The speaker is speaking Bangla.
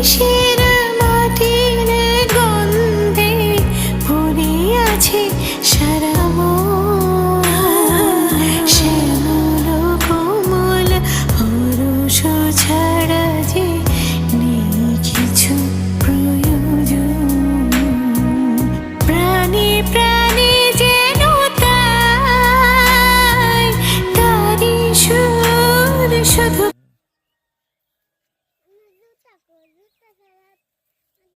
শিশির মাটির গন্ধে ভরে আছে সারা মন। শ্যামল কোমল হরষ ছাড়া যে নেই কিছু প্রয়োজন। প্রাণে প্রাণে যেন তাই তারি সুর শুধু।